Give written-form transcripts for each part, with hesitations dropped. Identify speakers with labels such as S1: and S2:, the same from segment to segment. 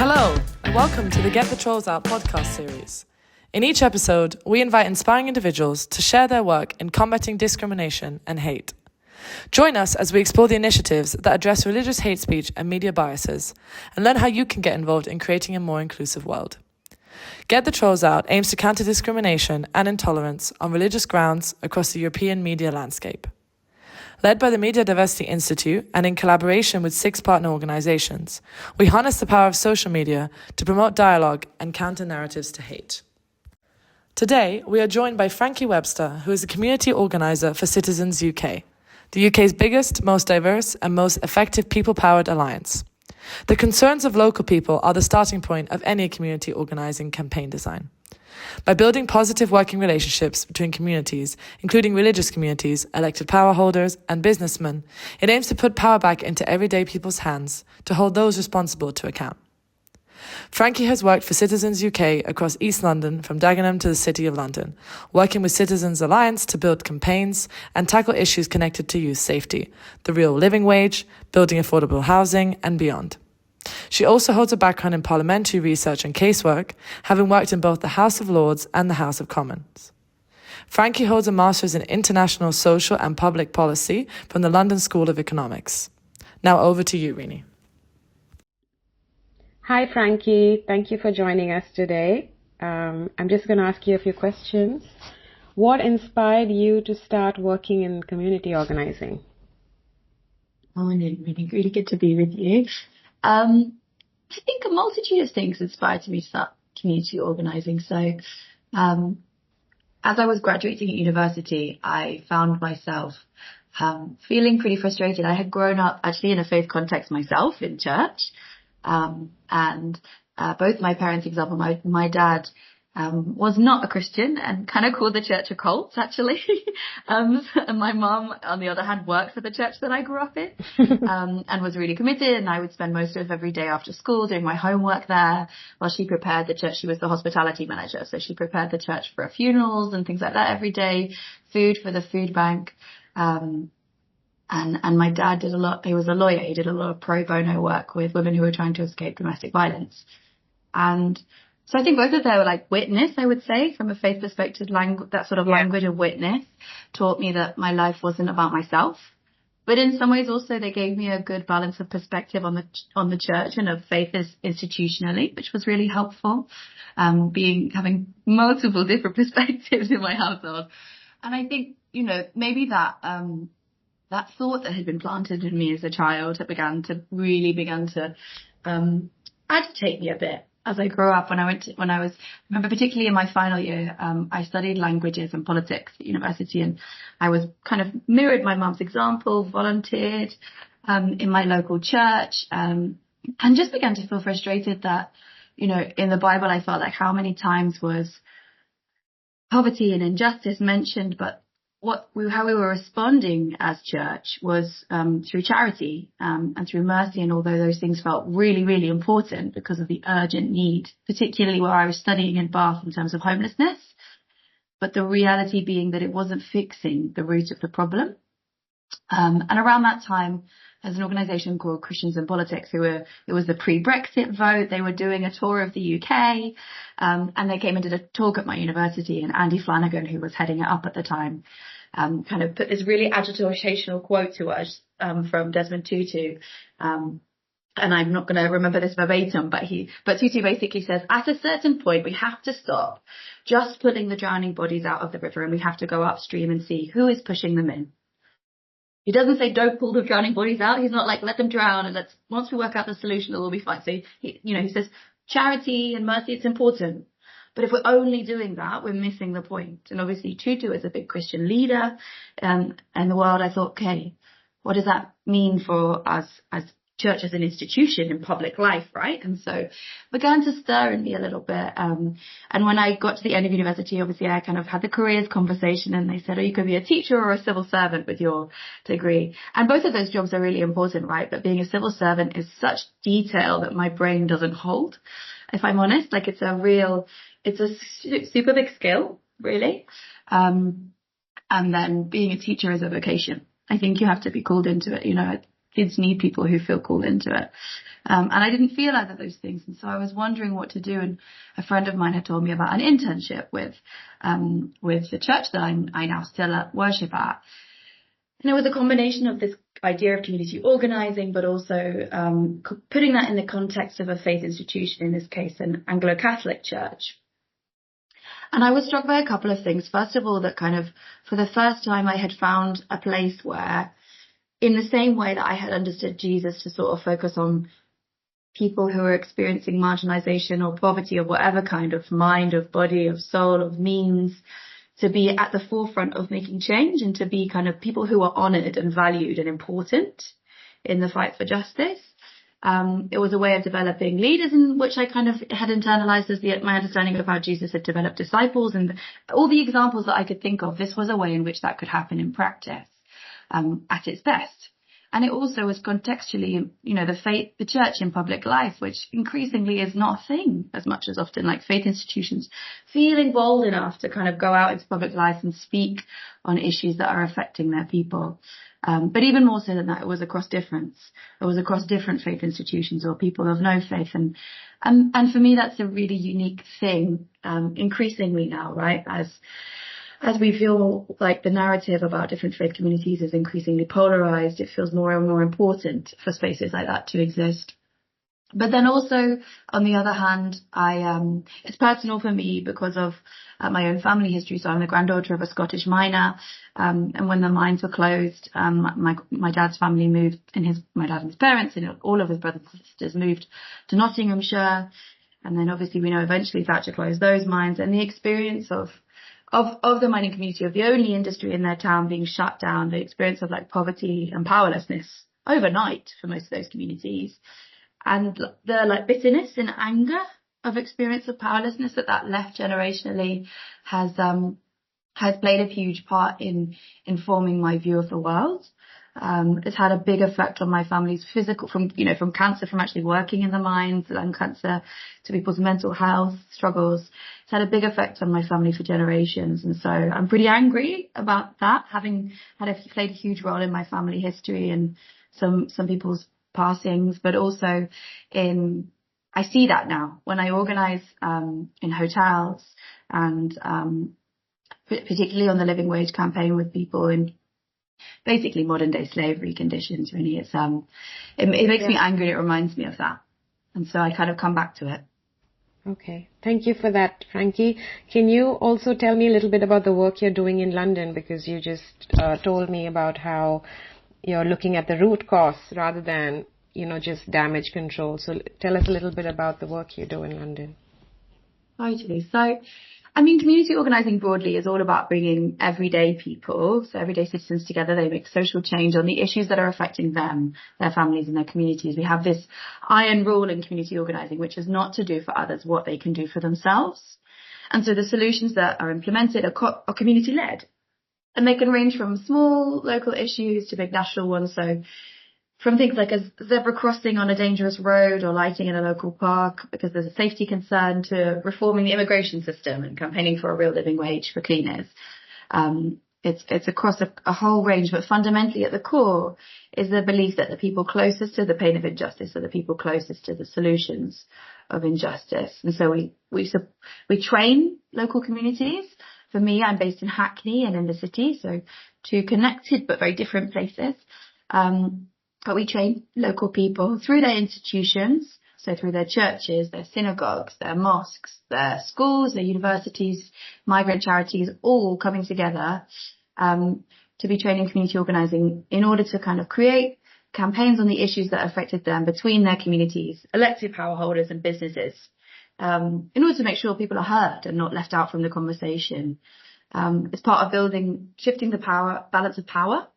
S1: Hello, and welcome to the Get the Trolls Out podcast series. In each episode, we invite inspiring individuals to share their work in combating discrimination and hate. Join us as we explore the initiatives that address religious hate speech and media biases, and learn how you can get involved in creating a more inclusive world. Get the Trolls Out aims to counter discrimination and intolerance on religious grounds across the European media landscape. Led by the Media Diversity Institute and in collaboration with 6 partner organisations, we harness the power of social media to promote dialogue and counter narratives to hate. Today, we are joined by Frankie Webster, who is a community organiser for Citizens UK, the UK's biggest, most diverse and most effective people-powered alliance. The concerns of local people are the starting point of any community organising campaign design. By building positive working relationships between communities, including religious communities, elected power holders and businessmen, it aims to put power back into everyday people's hands to hold those responsible to account. Frankie has worked for Citizens UK across East London from Dagenham to the City of London, working with Citizens Alliance to build campaigns and tackle issues connected to youth safety, the real living wage, building affordable housing and beyond. She also holds a background in parliamentary research and casework, having worked in both the House of Lords and the House of Commons. Frankie holds a Master's in International Social and Public Policy from the London School of Economics. Now over to you, Rini.
S2: Hi, Frankie. Thank you for joining us today. I'm just going to ask you a few questions. What inspired you to start working in community organising?
S3: Oh, really good to be with you. I think a multitude of things inspired me to start community organising. So, as I was graduating at university, I found myself feeling pretty frustrated. I had grown up actually in a faith context myself in church, and both my parents, for example, my dad was not a Christian and kind of called the church a cult, actually. And my mum, on the other hand, worked for the church that I grew up in, and was really committed. And I would spend most of every day after school doing my homework there while she prepared the church. She was the hospitality manager. So she prepared the church for funerals and things like that every day, food for the food bank. And my dad did a lot. He was a lawyer. He did a lot of pro bono work with women who were trying to escape domestic violence. And so I think both of them were like witness, I would say, from a faith perspective, that sort of language of witness taught me that my life wasn't about myself. But in some ways also they gave me a good balance of perspective on the church and of faith as institutionally, which was really helpful, having multiple different perspectives in my household. And I think, maybe that thought that had been planted in me as a child began to agitate me a bit. As I grew up, I remember particularly in my final year, I studied languages and politics at university, and I was kind of mirrored my mum's example, volunteered in my local church, and just began to feel frustrated that, in the Bible, I felt like how many times was poverty and injustice mentioned, but how we were responding as church was through charity and through mercy. And although those things felt really, really important because of the urgent need, particularly where I was studying in Bath in terms of homelessness, but the reality being that it wasn't fixing the root of the problem. And around that time, there's an organisation called Christians in Politics it was the pre-Brexit vote. They were doing a tour of the UK, and they came and did a talk at my university, and Andy Flanagan, who was heading it up at the time, kind of put this really agitational quote to us, from Desmond Tutu. And I'm not going to remember this verbatim, but Tutu basically says, at a certain point, we have to stop just pulling the drowning bodies out of the river, and we have to go upstream and see who is pushing them in. He doesn't say don't pull the drowning bodies out. He's not like let them drown and once we work out the solution, it'll all be fine. So he says charity and mercy, it's important. But if we're only doing that, we're missing the point. And obviously Tutu is a big Christian leader in the world. I thought, okay, what does that mean for us as church as an institution in public life, right? And so began to stir in me a little bit. And when I got to the end of university, obviously I kind of had the careers conversation, and they said, oh, you could be a teacher or a civil servant with your degree. And both of those jobs are really important, right? But being a civil servant is such detail that my brain doesn't hold, if I'm honest. Like it's a super big skill, really. And then being a teacher is a vocation. I think you have to be called into it. kids need people who feel called into it. And I didn't feel either of those things. And so I was wondering what to do. And a friend of mine had told me about an internship with the church that I now still worship at. And it was a combination of this idea of community organising, but also putting that in the context of a faith institution, in this case, an Anglo-Catholic church. And I was struck by a couple of things. First of all, that kind of, for the first time, I had found a place where, in the same way that I had understood Jesus to sort of focus on people who are experiencing marginalisation or poverty of whatever kind, of mind, of body, of soul, of means, to be at the forefront of making change and to be kind of people who are honoured and valued and important in the fight for justice. It was a way of developing leaders, in which I kind of had internalized as my understanding of how Jesus had developed disciples, and all the examples that I could think of. This was a way in which that could happen in practice, at its best. And it also was contextually, the church in public life, which increasingly is not a thing as much as often, like faith institutions feeling bold enough to kind of go out into public life and speak on issues that are affecting their people. But even more so than that, it was across different faith institutions or people of no faith. And for me, that's a really unique thing, increasingly now, right? As we feel like the narrative about different faith communities is increasingly polarized, it feels more and more important for spaces like that to exist. But then also, on the other hand, it's personal for me because of my own family history. So I'm the granddaughter of a Scottish miner. And when the mines were closed, my dad's family moved, my dad and his parents and all of his brothers and sisters moved to Nottinghamshire. And then obviously we know eventually Thatcher closed those mines, and the experience of the mining community, of the only industry in their town being shut down, the experience of like poverty and powerlessness overnight for most of those communities, and the like bitterness and anger of experience of powerlessness that left generationally has played a huge part in informing my view of the world. It's had a big effect on my family's physical, from cancer, from actually working in the mines, lung cancer, to people's mental health struggles. It's had a big effect on my family for generations. And so I'm pretty angry about that, having played a huge role in my family history and some people's passings, but also I see that now when I organise in hotels and particularly on the living wage campaign with people in basically modern day slavery conditions. Really, it makes me angry. It reminds me of that, and so I kind of come back to it.
S2: Okay, thank you for that, Frankie. Can you also tell me a little bit about the work you're doing in London, because you just told me about how you're looking at the root cause rather than just damage control. So tell us a little bit about the work you do in London.
S3: Totally. So, community organising broadly is all about bringing everyday people, so everyday citizens together. They make social change on the issues that are affecting them, their families and their communities. We have this iron rule in community organising, which is not to do for others what they can do for themselves. And so the solutions that are implemented are community-led. And they can range from small local issues to big national ones. So from things like a zebra crossing on a dangerous road or lighting in a local park because there's a safety concern, to reforming the immigration system and campaigning for a real living wage for cleaners. It's across a whole range, but fundamentally at the core is the belief that the people closest to the pain of injustice are the people closest to the solutions of injustice. And so we train local communities. For me, I'm based in Hackney and in the city, so two connected but very different places. But we train local people through their institutions, so through their churches, their synagogues, their mosques, their schools, their universities, migrant charities, all coming together to be training community organising in order to kind of create campaigns on the issues that affected them between their communities, elected power holders and businesses, in order to make sure people are heard and not left out from the conversation. It's part of shifting the balance of power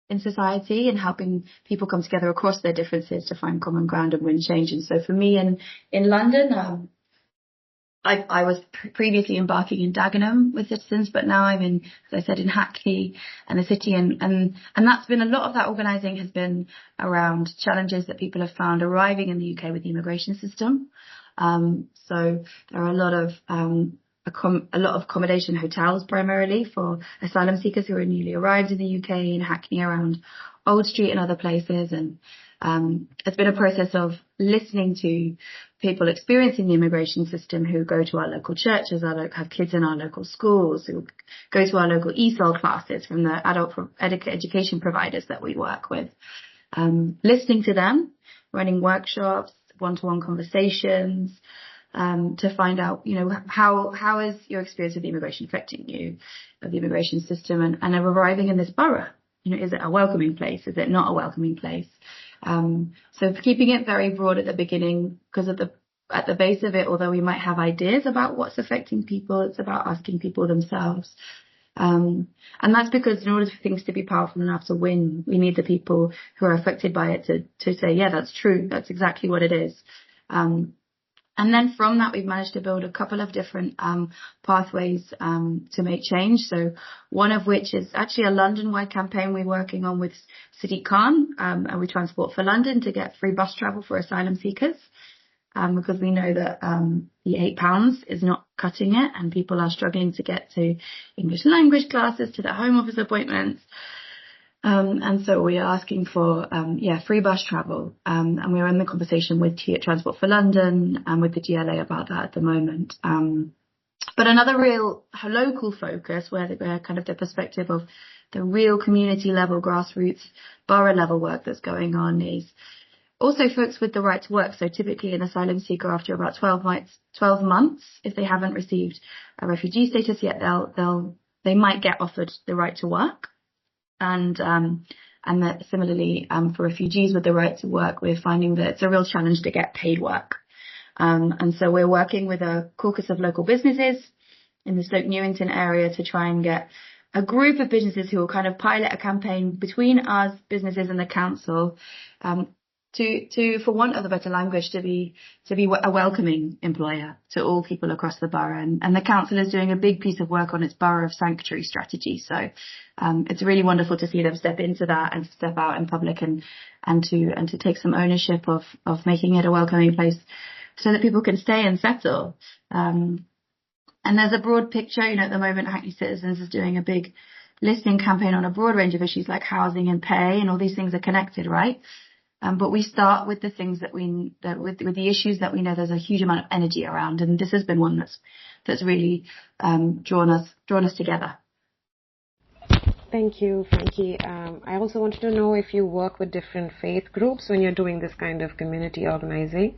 S3: in society and helping people come together across their differences to find common ground and win change. And so for me in London, I was previously embarking in Dagenham with citizens, but now I'm in, as I said, in Hackney and the city. And that's been a lot of that organising has been around challenges that people have found arriving in the UK with the immigration system. So there are a lot of accommodation hotels primarily for asylum seekers who are newly arrived in the UK, in Hackney around Old Street and other places. And it's been a process of listening to people experiencing the immigration system who go to our local churches, have kids in our local schools, who go to our local ESOL classes from the adult education providers that we work with. Listening to them, running workshops, one-to-one conversations, to find out, how is your experience of the immigration affecting you, of the immigration system, and arriving in this borough. Is it a welcoming place? Is it not a welcoming place? So keeping it very broad at the beginning, because at the base of it, although we might have ideas about what's affecting people, it's about asking people themselves. And that's because in order for things to be powerful enough to win, we need the people who are affected by it to say, yeah, that's true. That's exactly what it is. And then from that, we've managed to build a couple of different pathways to make change. So one of which is actually a London-wide campaign we're working on with Sadiq Khan, and we Transport for London, to get free bus travel for asylum seekers, because we know that the £8 is not cutting it, and people are struggling to get to English language classes, to their Home Office appointments. And so we are asking for, free bus travel. And we're in the conversation with Transport for London and with the GLA about that at the moment. But another real local focus, where kind of the perspective of the real community level, grassroots, borough level work that's going on, is also folks with the right to work. So typically an asylum seeker, after about 12 months, if they haven't received a refugee status yet, they might get offered the right to work. And that similarly, for refugees with the right to work, we're finding that it's a real challenge to get paid work. And so we're working with a caucus of local businesses in the Stoke Newington area to try and get a group of businesses who will kind of pilot a campaign between us, businesses, and the council, to for want of a better language, to be a welcoming employer to all people across the borough. And the council is doing a big piece of work on its borough of sanctuary strategy. So it's really wonderful to see them step into that and step out in public and to take some ownership of making it a welcoming place so that people can stay and settle. And there's a broad picture. At the moment, Hackney Citizens is doing a big listening campaign on a broad range of issues like housing and pay, and all these things are connected, right? But we start with the things with the issues that we know there's a huge amount of energy around, and this has been one that's really drawn us together.
S2: Thank you, Frankie. I also wanted to know if you work with different faith groups when you're doing this kind of community organizing,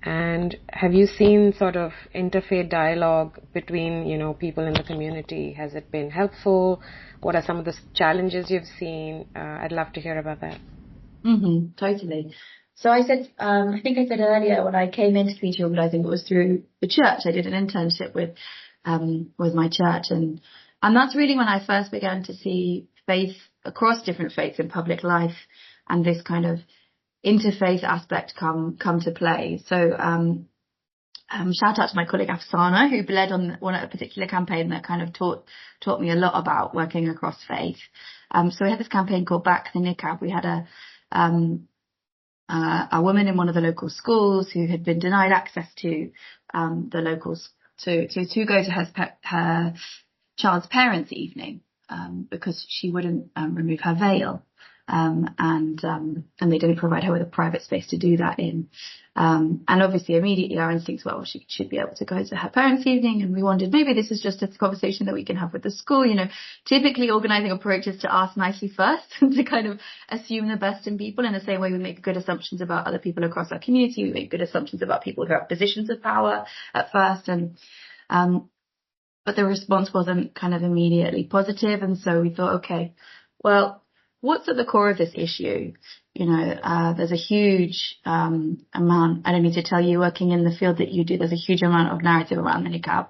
S2: and have you seen sort of interfaith dialogue between people in the community? Has it been helpful? What are some of the challenges you've seen? I'd love to hear about that.
S3: Totally. So I think I said earlier, when I came into community organising, it was through the church. I did an internship with my church, and that's really when I first began to see faith across different faiths in public life, and this kind of interfaith aspect come to play. So shout out to my colleague Afsana, who led on a particular campaign that kind of taught me a lot about working across faith. So we had this campaign called Back the Niqab. We had a woman in one of the local schools who had been denied access to the locals to go to her child's parents' evening because she wouldn't remove her veil, and they didn't provide her with a private space to do that in. And obviously immediately our instincts were, well, she should be able to go to her parents' evening, and we wondered maybe this is just a conversation that we can have with the school. Typically organising approaches to ask nicely first and to kind of assume the best in people, in the same way we make good assumptions about other people across our community. We make good assumptions about people who have positions of power at first, but the response wasn't kind of immediately positive, and so we thought, okay, well, what's at the core of this issue? There's a huge amount, I don't need to tell you, working in the field that you do, there's a huge amount of narrative around the niqab.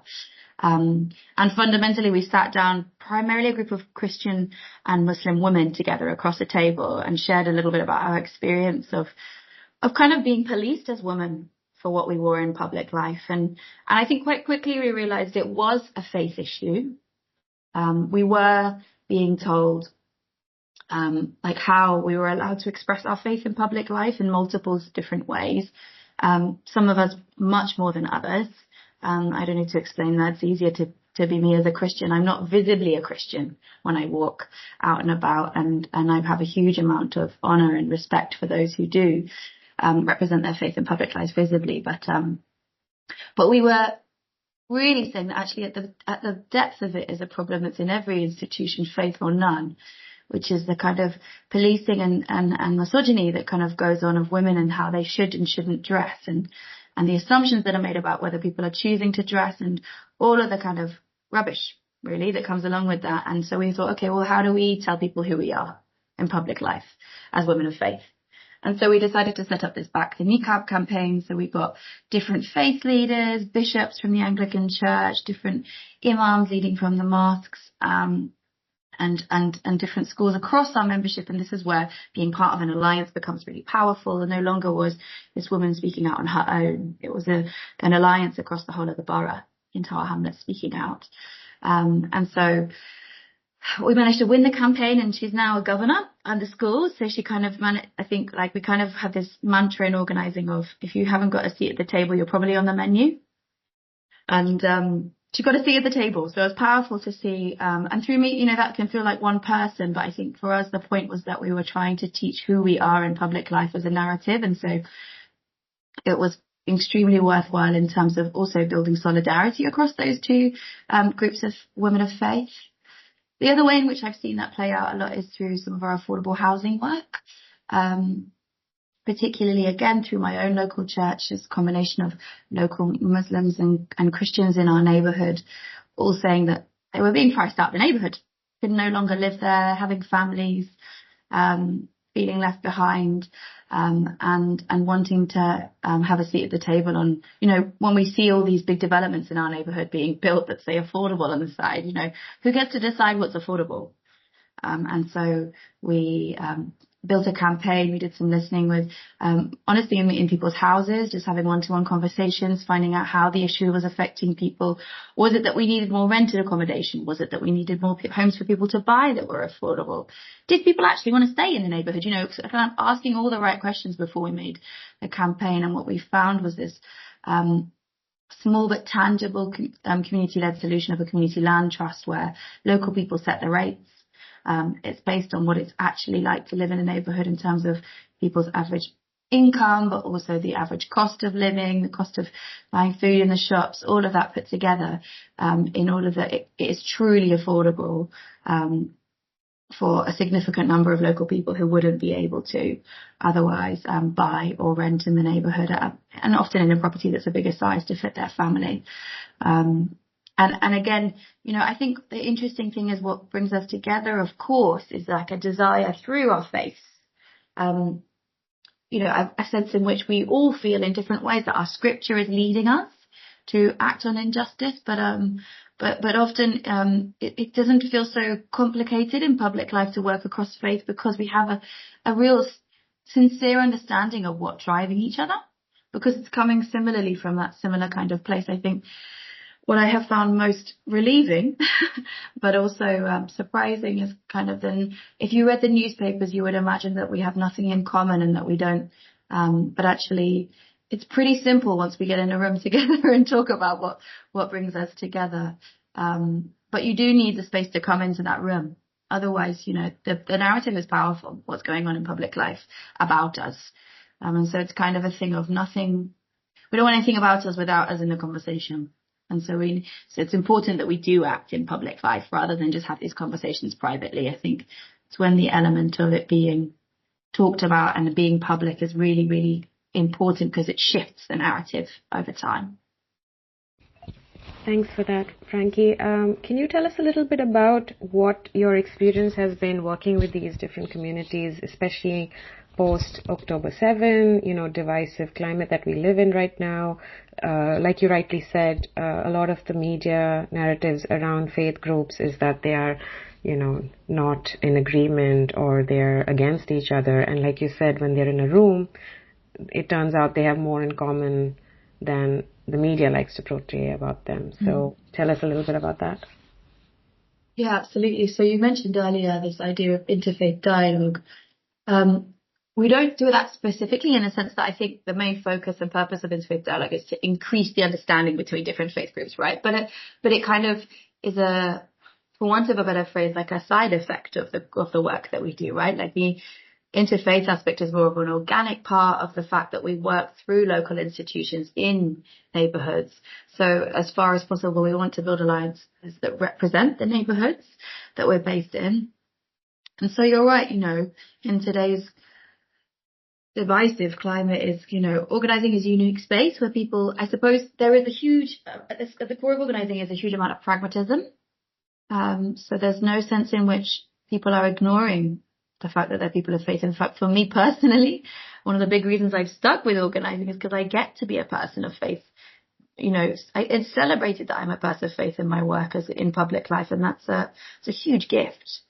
S3: And fundamentally, we sat down, primarily a group of Christian and Muslim women together across a table, and shared a little bit about our experience of kind of being policed as women for what we wore in public life. And I think quite quickly we realized it was a faith issue. We were being told how we were allowed to express our faith in public life in multiple different ways. Some of us much more than others. I don't need to explain that. It's easier to be me as a Christian. I'm not visibly a Christian when I walk out and about, and I have a huge amount of honour and respect for those who do represent their faith in public lives visibly. But we were really saying that actually at the depth of it is a problem that's in every institution, faith or none, which is the kind of policing and misogyny that kind of goes on of women and how they should and shouldn't dress, and the assumptions that are made about whether people are choosing to dress, and all of the kind of rubbish really that comes along with that. And so we thought, okay, well, how do we tell people who we are in public life as women of faith? And so we decided to set up this Back the Niqab campaign. So we got different faith leaders, bishops from the Anglican Church, different imams leading from the mosques, and different schools across our membership. And this is where being part of an alliance becomes really powerful. And no longer was this woman speaking out on her own. It was an alliance across the whole of the borough in Tower Hamlets speaking out. And so we managed to win the campaign, and she's now a governor at the school. So she kind of I think like we kind of have this mantra in organising of, if you haven't got a seat at the table, you're probably on the menu. And she got a seat at the table. So it was powerful to see. And through me, that can feel like one person. But I think for us, the point was that we were trying to teach who we are in public life as a narrative. And so it was extremely worthwhile in terms of also building solidarity across those two groups of women of faith. The other way in which I've seen that play out a lot is through some of our affordable housing work, particularly, again, through my own local church. It's a combination of local Muslims and Christians in our neighbourhood, all saying that they were being priced out of the neighbourhood, could no longer live there, having families, feeling left behind, and wanting to have a seat at the table on, when we see all these big developments in our neighbourhood being built that say affordable on the side, who gets to decide what's affordable? And so we built a campaign. We did some listening with, honestly, in people's houses, just having one-to-one conversations, finding out how the issue was affecting people. Was it that we needed more rented accommodation? Was it that we needed more homes for people to buy that were affordable? Did people actually want to stay in the neighbourhood? Kind of asking all the right questions before we made the campaign. And what we found was this small but tangible community-led solution of a community land trust where local people set the rates. It's based on what it's actually like to live in a neighbourhood in terms of people's average income, but also the average cost of living, the cost of buying food in the shops, all of that put together in order that it is truly affordable for a significant number of local people who wouldn't be able to otherwise buy or rent in the neighbourhood, and often in a property that's a bigger size to fit their family. And again, I think the interesting thing is what brings us together, of course, is like a desire through our faith. A sense in which we all feel in different ways that our scripture is leading us to act on injustice, but often it doesn't feel so complicated in public life to work across faith because we have a real sincere understanding of what's driving each other, because it's coming similarly from that similar kind of place. I think what I have found most relieving, but also surprising, is kind of if you read the newspapers, you would imagine that we have nothing in common and that we don't. But actually, it's pretty simple once we get in a room together and talk about what brings us together. But you do need the space to come into that room. Otherwise, the narrative is powerful, what's going on in public life about us. And so it's kind of a thing of nothing. We don't want anything about us without us in the conversation. And so it's important that we do act in public life rather than just have these conversations privately. I think it's when the element of it being talked about and being public is really, really important because it shifts the narrative over time.
S2: Thanks for that, Frankie. Can you tell us a little bit about what your experience has been working with these different communities, especially post October 7, divisive climate that we live in right now? Like you rightly said, a lot of the media narratives around faith groups is that they are, not in agreement or they're against each other. And like you said, when they're in a room, it turns out they have more in common than the media likes to portray about them. So tell us a little bit about that. Yeah,
S3: absolutely. So you mentioned earlier this idea of interfaith dialogue. we don't do that specifically, in the sense that I think the main focus and purpose of interfaith dialogue is to increase the understanding between different faith groups, right? But it kind of is a, for want of a better phrase, like a side effect of the work that we do, right? Like the interfaith aspect is more of an organic part of the fact that we work through local institutions in neighbourhoods. So as far as possible, we want to build alliances that represent the neighbourhoods that we're based in. And so you're right, in today's divisive climate is, organising is a unique space where people, I suppose there is a huge, at the core of organising is a huge amount of pragmatism. So there's no sense in which people are ignoring the fact that they're people of faith. In fact, for me personally, one of the big reasons I've stuck with organising is because I get to be a person of faith. It's celebrated that I'm a person of faith in my work as in public life, and it's a huge gift.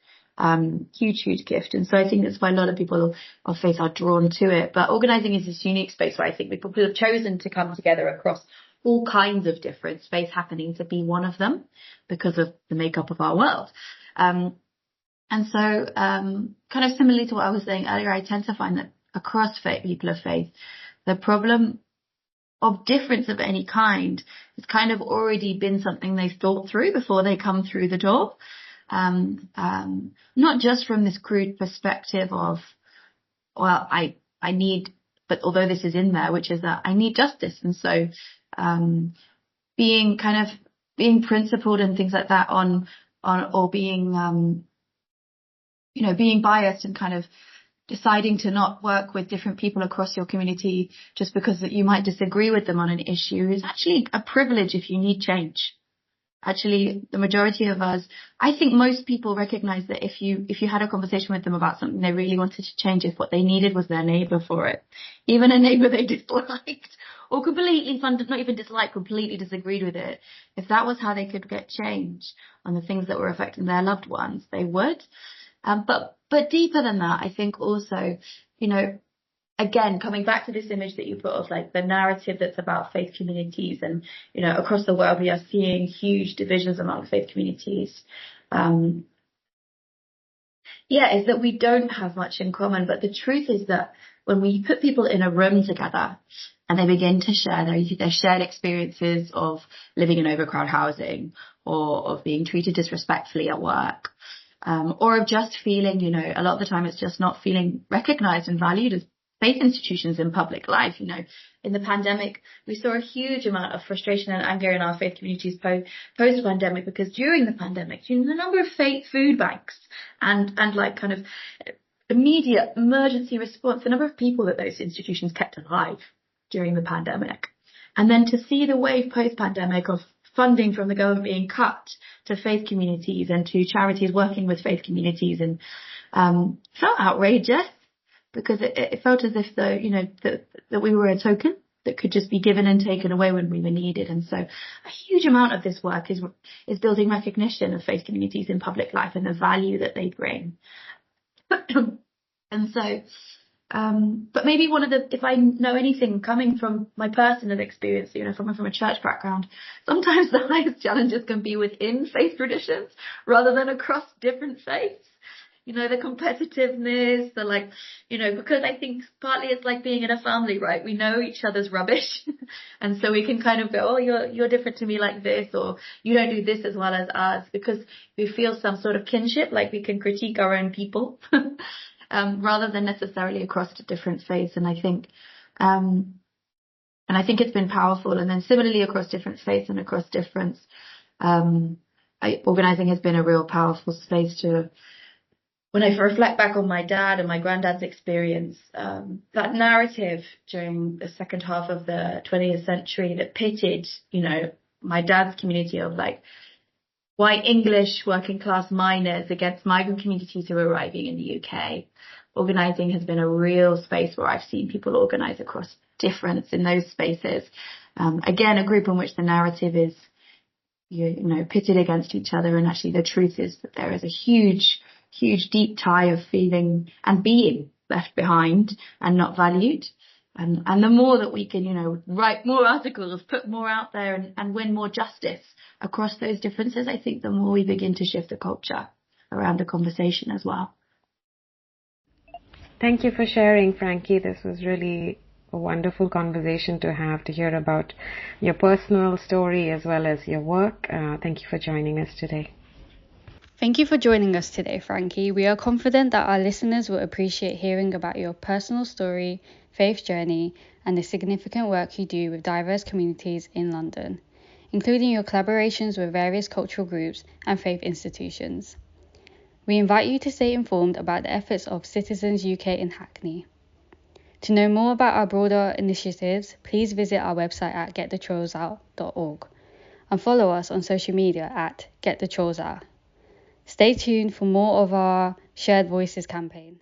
S3: Huge gift. And so I think that's why a lot of people of faith are drawn to it. But organising is this unique space where I think people have chosen to come together across all kinds of different faiths, happening to be one of them because of the makeup of our world. And so kind of similarly to what I was saying earlier, I tend to find that across people of faith, the problem of difference of any kind has kind of already been something they've thought through before they come through the door. Not just from this crude perspective of, well, I need, but although this is in there, which is that I need justice. And so, being principled and things like that or being, being biased and kind of deciding to not work with different people across your community just because that you might disagree with them on an issue is actually a privilege if you need change. Actually, the majority of us, I think most people recognize that if you had a conversation with them about something they really wanted to change, if what they needed was their neighbour for it, even a neighbour they disliked or completely, not even disliked, completely disagreed with it, if that was how they could get change on the things that were affecting their loved ones, they would. But deeper than that, I think also, again, coming back to this image that you put of like the narrative that's about faith communities and, across the world, we are seeing huge divisions among faith communities. Is that we don't have much in common. But the truth is that when we put people in a room together and they begin to share their shared experiences of living in overcrowded housing or of being treated disrespectfully at work, or of just feeling, a lot of the time it's just not feeling recognized and valued as faith institutions in public life. In the pandemic, we saw a huge amount of frustration and anger in our faith communities post-pandemic, because during the pandemic, the number of faith food banks and like kind of immediate emergency response, the number of people that those institutions kept alive during the pandemic. And then to see the wave post-pandemic of funding from the government being cut to faith communities and to charities working with faith communities, and felt outrageous, because it felt as if that we were a token that could just be given and taken away when we were needed. And so a huge amount of this work is building recognition of faith communities in public life and the value that they bring. And so, but maybe if I know anything coming from my personal experience, from a church background, sometimes the highest challenges can be within faith traditions rather than across different faiths. The competitiveness, because I think partly it's like being in a family, right? We know each other's rubbish. And so we can kind of go, oh, you're different to me like this, or you don't do this as well as us, because we feel some sort of kinship, like we can critique our own people, rather than necessarily across different faiths. And I think it's been powerful. And then similarly across different faiths and across difference, organising has been a real powerful space to, when I reflect back on my dad and my granddad's experience, that narrative during the second half of the 20th century that pitted, my dad's community of like white English working class miners against migrant communities who were arriving in the UK. Organising has been a real space where I've seen people organise across difference in those spaces. Again, a group in which the narrative is, pitted against each other. And actually the truth is that there is a huge deep tie of feeling and being left behind and not valued. And the more that we can, write more articles, put more out there and win more justice across those differences, I think the more we begin to shift the culture around the conversation as well.
S2: Thank you for sharing, Frankie. This was really a wonderful conversation to have, to hear about your personal story as well as your work. Thank you for joining us today.
S4: Thank you for joining us today, Frankie. We are confident that our listeners will appreciate hearing about your personal story, faith journey, and the significant work you do with diverse communities in London, including your collaborations with various cultural groups and faith institutions. We invite you to stay informed about the efforts of Citizens UK in Hackney. To know more about our broader initiatives, please visit our website at getthetrollsout.org and follow us on social media at getthetrollsout. Stay tuned for more of our Shared Voices campaign.